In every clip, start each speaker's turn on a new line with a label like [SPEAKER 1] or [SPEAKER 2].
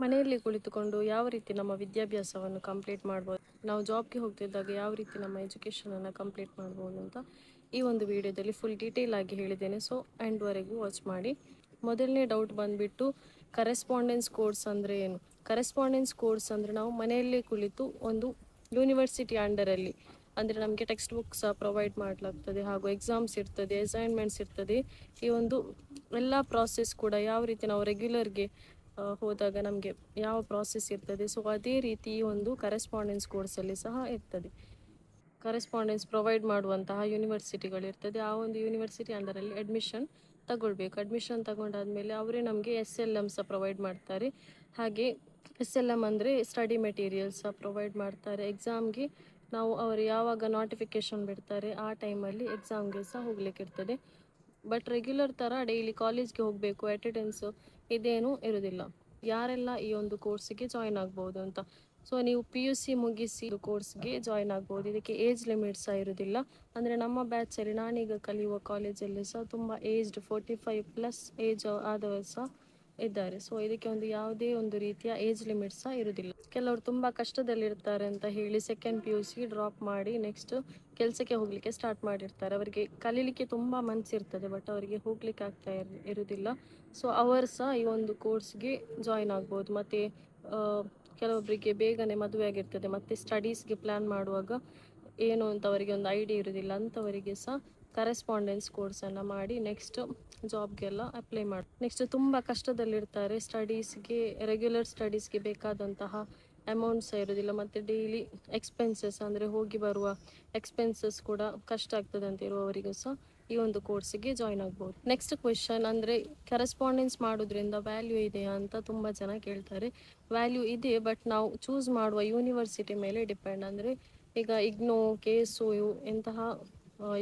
[SPEAKER 1] ಮನೆಯಲ್ಲಿ ಕುಳಿತುಕೊಂಡು ಯಾವ ರೀತಿ ನಮ್ಮ ವಿದ್ಯಾಭ್ಯಾಸವನ್ನು ಕಂಪ್ಲೀಟ್ ಮಾಡ್ಬೋದು, ನಾವು ಜಾಬ್ಗೆ ಹೋಗ್ತಿದ್ದಾಗ ಯಾವ ರೀತಿ ನಮ್ಮ ಎಜುಕೇಷನನ್ನು ಕಂಪ್ಲೀಟ್ ಮಾಡ್ಬೋದು ಅಂತ ಈ ಒಂದು ವಿಡಿಯೋದಲ್ಲಿ ಫುಲ್ ಡೀಟೇಲ್ ಆಗಿ ಹೇಳಿದ್ದೇನೆ. ಸೊ ಎಂಡ್ವರೆಗೂ ವಾಚ್ ಮಾಡಿ. ಮೊದಲನೇ ಡೌಟ್ ಬಂದುಬಿಟ್ಟು ಕರೆಸ್ಪಾಂಡೆನ್ಸ್ ಕೋರ್ಸ್ ಅಂದರೆ ಏನು? ಕರೆಸ್ಪಾಂಡೆನ್ಸ್ ಕೋರ್ಸ್ ಅಂದರೆ ನಾವು ಮನೆಯಲ್ಲೇ ಕುಳಿತು ಒಂದು ಯೂನಿವರ್ಸಿಟಿ ಅಂಡರಲ್ಲಿ ಅಂದರೆ ನಮಗೆ ಟೆಕ್ಸ್ಟ್ ಬುಕ್ಸ್ ಪ್ರೊವೈಡ್ ಮಾಡಲಾಗ್ತದೆ, ಹಾಗೂ ಎಕ್ಸಾಮ್ಸ್ ಇರ್ತದೆ, ಅಸೈನ್ಮೆಂಟ್ಸ್ ಇರ್ತದೆ. ಈ ಒಂದು ಎಲ್ಲ ಪ್ರಾಸೆಸ್ ಕೂಡ ಯಾವ ರೀತಿ ನಾವು ರೆಗ್ಯುಲರ್ಗೆ ಹೋದಾಗ ನಮಗೆ ಯಾವ ಪ್ರಾಸೆಸ್ ಇರ್ತದೆ, ಸೊ ಅದೇ ರೀತಿ ಈ ಒಂದು ಕರೆಸ್ಪಾಂಡೆನ್ಸ್ ಕೋರ್ಸಲ್ಲಿ ಸಹ ಇರ್ತದೆ. ಕರೆಸ್ಪಾಂಡೆನ್ಸ್ ಪ್ರೊವೈಡ್ ಮಾಡುವಂತಹ ಯೂನಿವರ್ಸಿಟಿಗಳಿರ್ತದೆ. ಆ ಒಂದು ಯೂನಿವರ್ಸಿಟಿ ಅಂಡರಲ್ಲಿ ಅಡ್ಮಿಷನ್ ತಗೊಳ್ಬೇಕು. ಅಡ್ಮಿಷನ್ ತಗೊಂಡಾದ್ಮೇಲೆ ಅವರೇ ನಮಗೆ SLM ಸಹ ಪ್ರೊವೈಡ್ ಮಾಡ್ತಾರೆ. ಹಾಗೆ SLM ಅಂದರೆ ಸ್ಟಡಿ ಮೆಟೀರಿಯಲ್ಸ್ ಸಹ ಪ್ರೊವೈಡ್ ಮಾಡ್ತಾರೆ. ಎಕ್ಸಾಮ್ಗೆ ನಾವು ಅವರು ಯಾವಾಗ ನೋಟಿಫಿಕೇಶನ್ ಬಿಡ್ತಾರೆ ಆ ಟೈಮಲ್ಲಿ ಎಕ್ಸಾಮ್ಗೆ ಸಹ ಹೋಗ್ಲಿಕ್ಕಿರ್ತದೆ. ಬಟ್ ರೆಗ್ಯುಲರ್ ಥರ ಡೈಲಿ ಕಾಲೇಜ್ಗೆ ಹೋಗಬೇಕು, ಅಟೆಂಡೆನ್ಸು ಇದೇನೂ ಇರೋದಿಲ್ಲ. ಯಾರೆಲ್ಲ ಈ ಒಂದು ಕೋರ್ಸಿಗೆ ಜಾಯ್ನ್ ಆಗ್ಬೋದು ಅಂತ, ಸೊ ನೀವು PUC ಮುಗಿಸಿ ಕೋರ್ಸ್ಗೆ ಜಾಯ್ನ್ ಆಗ್ಬೋದು. ಇದಕ್ಕೆ ಏಜ್ ಲಿಮಿಟ್ ಸಹ ಇರೋದಿಲ್ಲ. ಅಂದರೆ ನಮ್ಮ ಬ್ಯಾಚಲ್ಲಿ ನಾನೀಗ ಕಲಿಯುವ ಕಾಲೇಜಲ್ಲಿ ಸಹ ತುಂಬ ಏಜ್ಡ್ 45+ ಏಜ್ ಆದವರು ಸಹ ಇದ್ದಾರೆ. ಸೊ ಇದಕ್ಕೆ ಒಂದು ಯಾವುದೇ ಒಂದು ರೀತಿಯ ಏಜ್ ಲಿಮಿಟ್ ಸಹ ಇರುವುದಿಲ್ಲ. ಕೆಲವರು ತುಂಬ ಕಷ್ಟದಲ್ಲಿರ್ತಾರೆ ಅಂತ ಹೇಳಿ ಸೆಕೆಂಡ್ PUC ಡ್ರಾಪ್ ಮಾಡಿ ನೆಕ್ಸ್ಟ್ ಕೆಲಸಕ್ಕೆ ಹೋಗಲಿಕ್ಕೆ ಸ್ಟಾರ್ಟ್ ಮಾಡಿರ್ತಾರೆ. ಅವರಿಗೆ ಕಲೀಲಿಕ್ಕೆ ತುಂಬ ಮನಸ್ಸಿರ್ತದೆ, ಬಟ್ ಅವರಿಗೆ ಹೋಗ್ಲಿಕ್ಕೆ ಆಗ್ತಾ ಇರುವುದಿಲ್ಲ. ಸೊ ಅವರು ಸಹ ಈ ಒಂದು ಕೋರ್ಸ್ಗೆ ಜಾಯ್ನ್ ಆಗ್ಬೋದು. ಮತ್ತು ಕೆಲವೊಬ್ಬರಿಗೆ ಬೇಗನೆ ಮದುವೆ ಆಗಿರ್ತದೆ, ಮತ್ತು ಸ್ಟಡೀಸ್ಗೆ ಪ್ಲ್ಯಾನ್ ಮಾಡುವಾಗ ಏನು ಅಂತ ಅವರಿಗೆ ಒಂದು ಐಡಿಯಾ ಇರೋದಿಲ್ಲ. ಅಂಥವರಿಗೆ ಸಹ ಕರೆಸ್ಪಾಂಡೆನ್ಸ್ ಕೋರ್ಸನ್ನು ಮಾಡಿ ನೆಕ್ಸ್ಟ್ ಜಾಬ್ಗೆಲ್ಲ ಅಪ್ಲೈ ಮಾಡಿ. ನೆಕ್ಸ್ಟ್ ತುಂಬ ಕಷ್ಟದಲ್ಲಿರ್ತಾರೆ, ಸ್ಟಡೀಸ್ಗೆ ರೆಗ್ಯುಲರ್ ಸ್ಟಡೀಸ್ಗೆ ಬೇಕಾದಂತಹ ಅಮೌಂಟ್ ಸಹ ಇರೋದಿಲ್ಲ, ಮತ್ತು ಡೈಲಿ ಎಕ್ಸ್ಪೆನ್ಸಸ್ ಅಂದರೆ ಹೋಗಿ ಬರುವ ಎಕ್ಸ್ಪೆನ್ಸಸ್ ಕೂಡ ಕಷ್ಟ ಆಗ್ತದೆ ಅಂತ ಇರುವವರಿಗೂ ಸಹ ಈ ಒಂದು ಕೋರ್ಸಿಗೆ ಜಾಯ್ನ್ ಆಗ್ಬೋದು. ನೆಕ್ಸ್ಟ್ ಕ್ವೆಶನ್ ಅಂದರೆ ಕರೆಸ್ಪಾಂಡೆನ್ಸ್ ಮಾಡೋದ್ರಿಂದ ವ್ಯಾಲ್ಯೂ ಇದೆಯಾ ಅಂತ ತುಂಬ ಜನ ಕೇಳ್ತಾರೆ. ವ್ಯಾಲ್ಯೂ ಇದೆ, ಬಟ್ ನಾವು ಚೂಸ್ ಮಾಡುವ ಯೂನಿವರ್ಸಿಟಿ ಮೇಲೆ ಡಿಪೆಂಡ್. ಅಂದರೆ ಈಗ IGNOU, KSOU ಇಂತಹ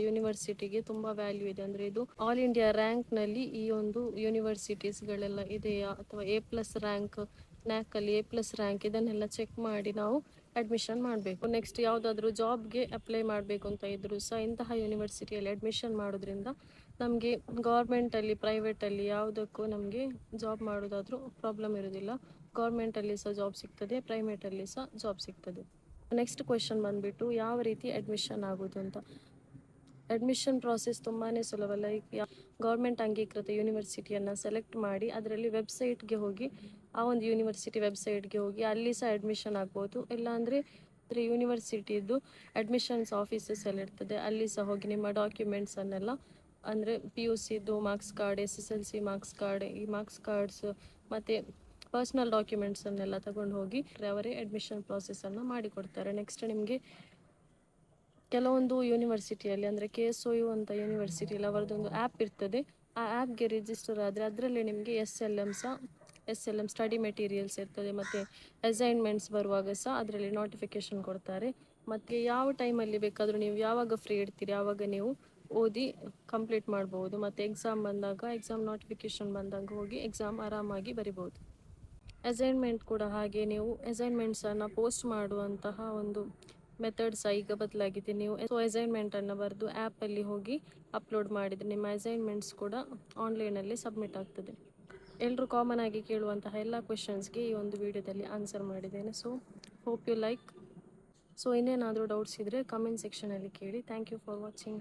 [SPEAKER 1] ಯೂನಿವರ್ಸಿಟಿಗೆ ತುಂಬ ವ್ಯಾಲ್ಯೂ ಇದೆ. ಅಂದರೆ ಇದು ಆಲ್ ಇಂಡಿಯಾ ರ್ಯಾಂಕ್ನಲ್ಲಿ ಈ ಒಂದು ಯೂನಿವರ್ಸಿಟೀಸ್ಗಳೆಲ್ಲ ಇದೆಯಾ, ಅಥವಾ A+ ರ್ಯಾಂಕ್, NACಲ್ಲಿ A+ ರ್ಯಾಂಕ್, ಇದನ್ನೆಲ್ಲ ಚೆಕ್ ಮಾಡಿ ನಾವು ಅಡ್ಮಿಷನ್ ಮಾಡಬೇಕು. ನೆಕ್ಸ್ಟ್ ಯಾವುದಾದ್ರೂ ಜಾಬ್ಗೆ ಅಪ್ಲೈ ಮಾಡಬೇಕು ಅಂತ ಇದ್ದರೂ ಸಹ ಇಂತಹ ಯೂನಿವರ್ಸಿಟಿಯಲ್ಲಿ ಅಡ್ಮಿಷನ್ ಮಾಡೋದ್ರಿಂದ ನಮಗೆ ಗೌರ್ಮೆಂಟಲ್ಲಿ ಪ್ರೈವೇಟಲ್ಲಿ ಯಾವುದಕ್ಕೂ ನಮಗೆ ಜಾಬ್ ಮಾಡೋದಾದರೂ ಪ್ರಾಬ್ಲಮ್ ಇರೋದಿಲ್ಲ. ಗೌರ್ಮೆಂಟಲ್ಲಿ ಸಹ ಜಾಬ್ ಸಿಗ್ತದೆ, ಪ್ರೈವೇಟಲ್ಲಿ ಸಹ ಜಾಬ್ ಸಿಗ್ತದೆ. ನೆಕ್ಸ್ಟ್ ಕ್ವೆಶನ್ ಬಂದುಬಿಟ್ಟು ಯಾವ ರೀತಿ ಅಡ್ಮಿಷನ್ ಆಗೋದು ಅಂತ. ಅಡ್ಮಿಷನ್ ಪ್ರಾಸೆಸ್ ತುಂಬಾ ಸುಲಭ. ಲೈಕ್ ಗೌರ್ಮೆಂಟ್ ಅಂಗೀಕೃತ ಯೂನಿವರ್ಸಿಟಿಯನ್ನು ಸೆಲೆಕ್ಟ್ ಮಾಡಿ ಅದರಲ್ಲಿ ವೆಬ್ಸೈಟ್ಗೆ ಹೋಗಿ, ಆ ಒಂದು ಯೂನಿವರ್ಸಿಟಿ ವೆಬ್ಸೈಟ್ಗೆ ಹೋಗಿ ಅಲ್ಲಿ ಸಹ ಅಡ್ಮಿಷನ್ ಆಗ್ಬೋದು. ಇಲ್ಲಾಂದರೆ ಯೂನಿವರ್ಸಿಟಿದು ಅಡ್ಮಿಷನ್ಸ್ ಆಫೀಸಸ್ ಎಲ್ಲ ಇರ್ತದೆ, ಅಲ್ಲಿ ಸಹ ಹೋಗಿ ನಿಮ್ಮ ಡಾಕ್ಯುಮೆಂಟ್ಸನ್ನೆಲ್ಲ ಅಂದರೆ PUCದು marks card, SSLC marks card, ಈ ಮಾರ್ಕ್ಸ್ ಕಾರ್ಡ್ಸ್ ಮತ್ತು ಪರ್ಸ್ನಲ್ ಡಾಕ್ಯುಮೆಂಟ್ಸನ್ನೆಲ್ಲ ತಗೊಂಡು ಹೋಗಿ ಅವರೇ ಅಡ್ಮಿಷನ್ ಪ್ರಾಸೆಸನ್ನು ಮಾಡಿಕೊಡ್ತಾರೆ. ನೆಕ್ಸ್ಟ್ ನಿಮಗೆ ಕೆಲವೊಂದು ಯೂನಿವರ್ಸಿಟಿಯಲ್ಲಿ ಅಂದರೆ KSOU ಅಂತ ಯೂನಿವರ್ಸಿಟಿಯಲ್ಲಿ ಅವರದೊಂದು ಆ್ಯಪ್ ಇರ್ತದೆ. ಆ ಆ್ಯಪ್ಗೆ ರಿಜಿಸ್ಟರ್ ಆದರೆ ಅದರಲ್ಲಿ ನಿಮಗೆ SLM ಸ್ಟಡಿ ಮೆಟೀರಿಯಲ್ಸ್ ಇರ್ತದೆ, ಮತ್ತು ಅಸೈನ್ಮೆಂಟ್ಸ್ ಬರುವಾಗ ಸಹ ಅದರಲ್ಲಿ ನೋಟಿಫಿಕೇಶನ್ ಕೊಡ್ತಾರೆ. ಮತ್ತು ಯಾವ ಟೈಮಲ್ಲಿ ಬೇಕಾದರೂ ನೀವು ಯಾವಾಗ ಫ್ರೀ ಇರ್ತೀರಿ ಆವಾಗ ನೀವು ಓದಿ ಕಂಪ್ಲೀಟ್ ಮಾಡ್ಬೋದು. ಮತ್ತು ಎಕ್ಸಾಮ್ ಬಂದಾಗ, ಎಕ್ಸಾಮ್ ನೋಟಿಫಿಕೇಶನ್ ಬಂದಾಗ ಹೋಗಿ ಎಕ್ಸಾಮ್ ಆರಾಮಾಗಿ ಬರಿಬೋದು. ಅಸೈನ್ಮೆಂಟ್ ಕೂಡ ಹಾಗೆ, ನೀವು ಅಸೈನ್ಮೆಂಟ್ಸನ್ನು ಪೋಸ್ಟ್ ಮಾಡುವಂತಹ ಒಂದು ಮೆಥಡ್ಸ್ ಈಗ ಬದಲಾಗಿದೆ. ನೀವು ಅಸೈನ್ಮೆಂಟನ್ನು ಬರೆದು ಆ್ಯಪಲ್ಲಿ ಹೋಗಿ ಅಪ್ಲೋಡ್ ಮಾಡಿದರೆ ನಿಮ್ಮ ಅಸೈನ್ಮೆಂಟ್ಸ್ ಕೂಡ ಆನ್ಲೈನಲ್ಲಿ ಸಬ್ಮಿಟ್ ಆಗ್ತದೆ. ಎಲ್ಲರೂ ಕಾಮನ್ ಆಗಿ ಕೇಳುವಂತಹ ಎಲ್ಲ ಕ್ವೆಶನ್ಸ್ಗೆ ಈ ಒಂದು ವಿಡಿಯೋದಲ್ಲಿ ಆನ್ಸರ್ ಮಾಡಿದ್ದೇನೆ. So hope you like. So ಇನ್ನೇನಾದರೂ ಡೌಟ್ಸ್ ಇದ್ದರೆ ಕಮೆಂಟ್ ಸೆಕ್ಷನಲ್ಲಿ ಕೇಳಿ. Thank you for watching.